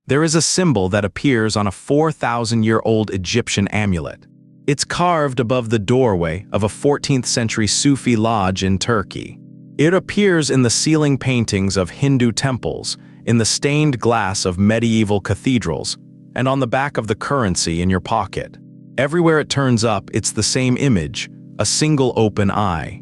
There is a symbol that appears on a 4,000-year-old Egyptian amulet. It's carved above the doorway of a 14th-century Sufi lodge in Turkey. It appears in the ceiling paintings of Hindu temples, in the stained glass of medieval cathedrals, and on the back of the currency in your pocket. Everywhere it turns up, it's the same image, a single open eye.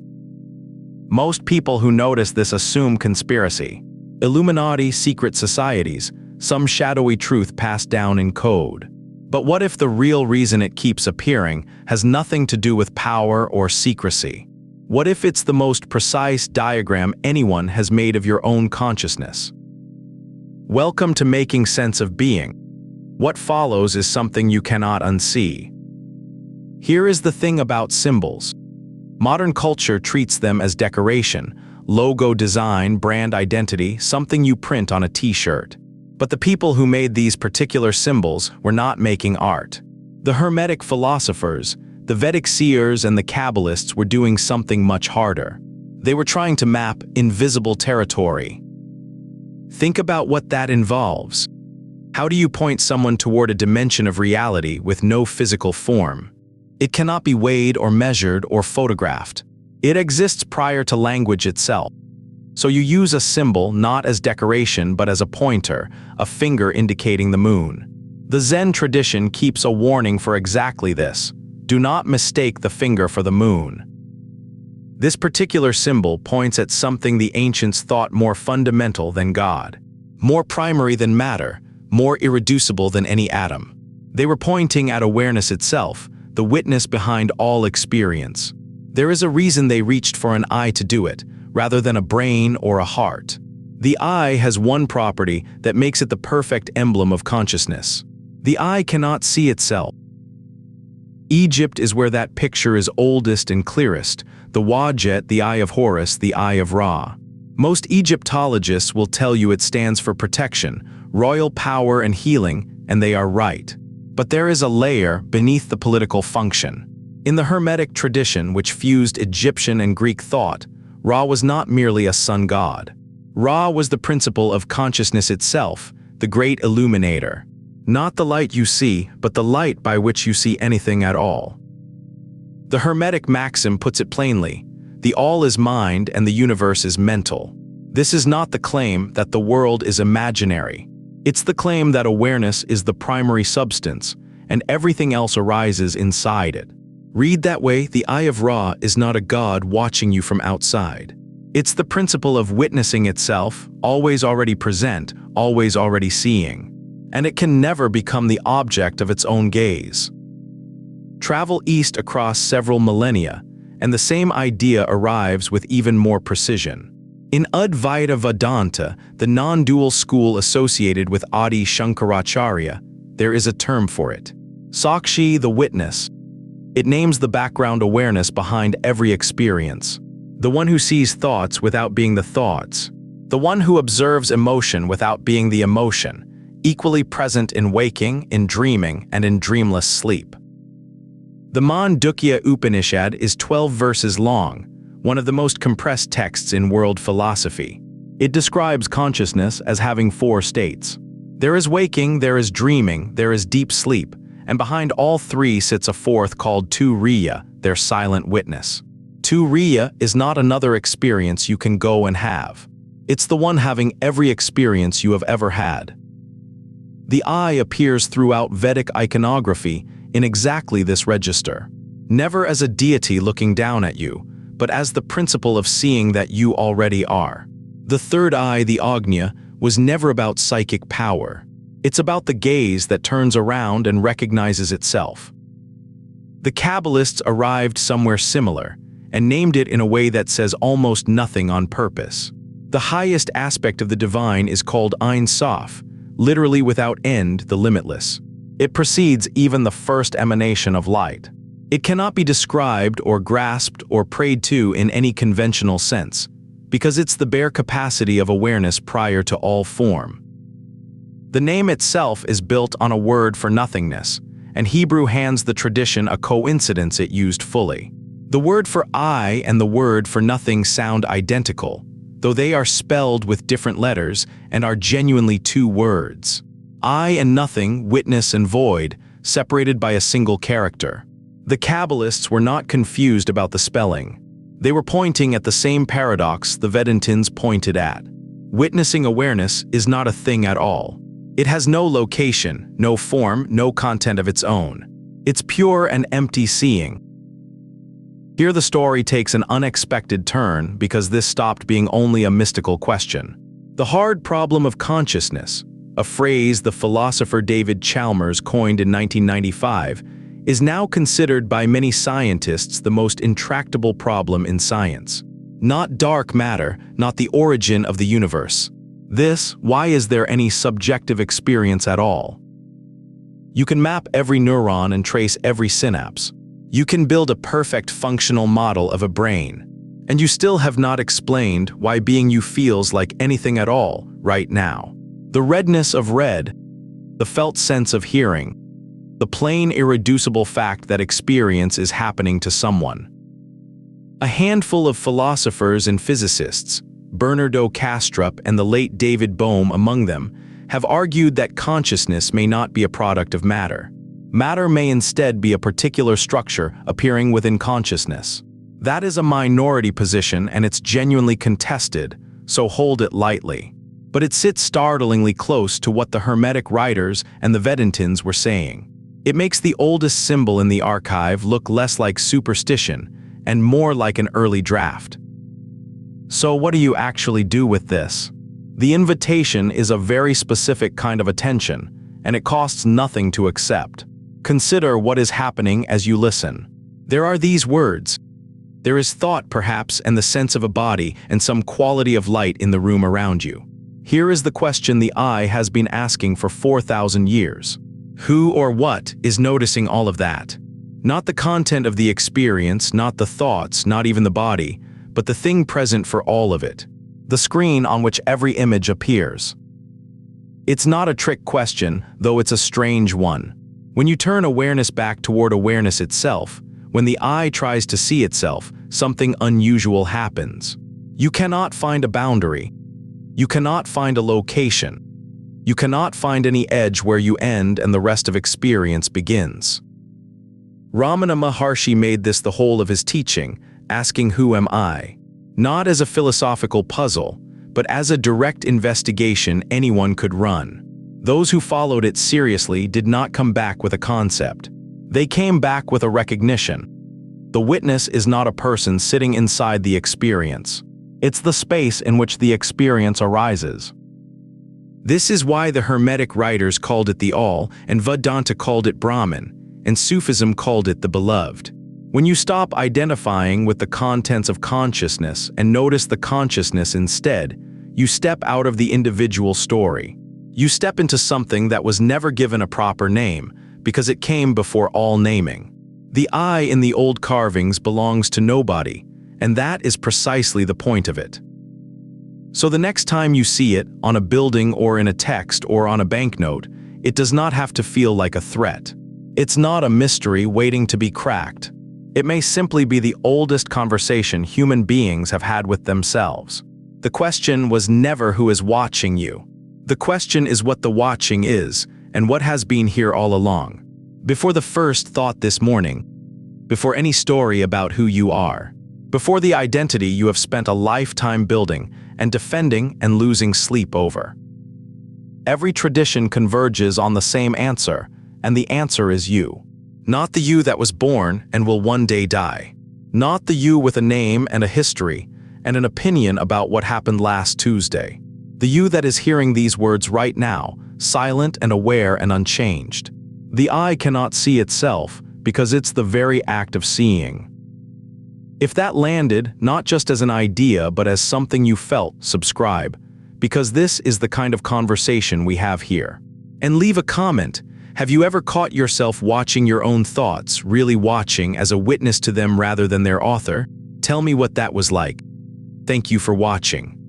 Most people who notice this assume conspiracy. Illuminati, secret societies, some shadowy truth passed down in code. But what if the real reason it keeps appearing has nothing to do with power or secrecy? What if it's the most precise diagram anyone has made of your own consciousness? Welcome to Making Sense of Being. What follows is something you cannot unsee. Here is the thing about symbols. Modern culture treats them as decoration, logo design, brand identity, something you print on a t-shirt. But the people who made these particular symbols were not making art. The Hermetic philosophers, the Vedic seers, and the Kabbalists were doing something much harder. They were trying to map invisible territory. Think about what that involves. How do you point someone toward a dimension of reality with no physical form? It cannot be weighed or measured or photographed. It exists prior to language itself. So you use a symbol not as decoration but as a pointer, a finger indicating the moon. The Zen tradition keeps a warning for exactly this. Do not mistake the finger for the moon. This particular symbol points at something the ancients thought more fundamental than God, more primary than matter, more irreducible than any atom. They were pointing at awareness itself, the witness behind all experience. There is a reason they reached for an eye to do it, rather than a brain or a heart. The eye has one property that makes it the perfect emblem of consciousness. The eye cannot see itself. Egypt is where that picture is oldest and clearest, the Wadjet, the eye of Horus, the eye of Ra. Most Egyptologists will tell you it stands for protection, royal power and healing, and they are right. But there is a layer beneath the political function. In the Hermetic tradition, which fused Egyptian and Greek thought, Ra was not merely a sun god. Ra was the principle of consciousness itself, the great illuminator. Not the light you see, but the light by which you see anything at all. The Hermetic maxim puts it plainly: the all is mind and the universe is mental. This is not the claim that the world is imaginary. It's the claim that awareness is the primary substance, and everything else arises inside it. Read that way, the eye of Ra is not a god watching you from outside. It's the principle of witnessing itself, always already present, always already seeing. And it can never become the object of its own gaze. Travel east across several millennia, and the same idea arrives with even more precision. In Advaita Vedanta, the non-dual school associated with Adi Shankaracharya, there is a term for it. Sakshi, the witness. It names the background awareness behind every experience. The one who sees thoughts without being the thoughts. The one who observes emotion without being the emotion, equally present in waking, in dreaming, and in dreamless sleep. The Mandukya Upanishad is 12 verses long, one of the most compressed texts in world philosophy. It describes consciousness as having 4 states. There is waking, there is dreaming, there is deep sleep, and behind all 3 sits a 4th called turiya, their silent witness. Turiya is not another experience you can go and have. It's the one having every experience you have ever had. The eye appears throughout Vedic iconography in exactly this register. Never as a deity looking down at you, but as the principle of seeing that you already are. The third eye, the Agnya, was never about psychic power. It's about the gaze that turns around and recognizes itself. The Kabbalists arrived somewhere similar, and named it in a way that says almost nothing on purpose. The highest aspect of the divine is called Ein Sof, literally without end, the limitless. It precedes even the first emanation of light. It cannot be described or grasped or prayed to in any conventional sense, because it's the bare capacity of awareness prior to all form. The name itself is built on a word for nothingness, and Hebrew hands the tradition a coincidence it used fully. The word for I and the word for nothing sound identical, though they are spelled with different letters and are genuinely 2 words. I and nothing, witness and void, separated by a single character. The Kabbalists were not confused about the spelling. They were pointing at the same paradox the Vedantins pointed at. Witnessing awareness is not a thing at all. It has no location, no form, no content of its own. It's pure and empty seeing. Here the story takes an unexpected turn because this stopped being only a mystical question. The hard problem of consciousness, a phrase the philosopher David Chalmers coined in 1995, is now considered by many scientists the most intractable problem in science. Not dark matter, not the origin of the universe. Why is there any subjective experience at all? You can map every neuron and trace every synapse. You can build a perfect functional model of a brain. And you still have not explained why being you feels like anything at all right now. The redness of red, the felt sense of hearing, the plain irreducible fact that experience is happening to someone. A handful of philosophers and physicists, Bernardo Kastrup and the late David Bohm among them, have argued that consciousness may not be a product of matter. Matter may instead be a particular structure appearing within consciousness. That is a minority position and it's genuinely contested, so hold it lightly. But it sits startlingly close to what the Hermetic writers and the Vedantins were saying. It makes the oldest symbol in the archive look less like superstition and more like an early draft. So what do you actually do with this? The invitation is a very specific kind of attention, and it costs nothing to accept. Consider what is happening as you listen. There are these words. There is thought, perhaps, and the sense of a body and some quality of light in the room around you. Here is the question the eye has been asking for 4,000 years. Who or what is noticing all of that? Not the content of the experience, not the thoughts, not even the body, but the thing present for all of it. The screen on which every image appears. It's not a trick question, though it's a strange one. When you turn awareness back toward awareness itself, when the eye tries to see itself, something unusual happens. You cannot find a boundary. You cannot find a location. You cannot find any edge where you end and the rest of experience begins. Ramana Maharshi made this the whole of his teaching, asking who am I? Not as a philosophical puzzle, but as a direct investigation anyone could run. Those who followed it seriously did not come back with a concept. They came back with a recognition. The witness is not a person sitting inside the experience. It's the space in which the experience arises. This is why the Hermetic writers called it the All, and Vedanta called it Brahman, and Sufism called it the Beloved. When you stop identifying with the contents of consciousness and notice the consciousness instead, you step out of the individual story. You step into something that was never given a proper name, because it came before all naming. The eye in the old carvings belongs to nobody, and that is precisely the point of it. So the next time you see it, on a building or in a text or on a banknote, it does not have to feel like a threat. It's not a mystery waiting to be cracked. It may simply be the oldest conversation human beings have had with themselves. The question was never who is watching you. The question is what the watching is, and what has been here all along. Before the first thought this morning, before any story about who you are, before the identity you have spent a lifetime building and defending and losing sleep over. Every tradition converges on the same answer, and the answer is you. Not the you that was born and will one day die. Not the you with a name and a history and an opinion about what happened last Tuesday. The you that is hearing these words right now, silent and aware and unchanged. The eye cannot see itself because it's the very act of seeing. If that landed, not just as an idea but as something you felt, subscribe, because this is the kind of conversation we have here. And leave a comment. Have you ever caught yourself watching your own thoughts, really watching as a witness to them rather than their author? Tell me what that was like. Thank you for watching.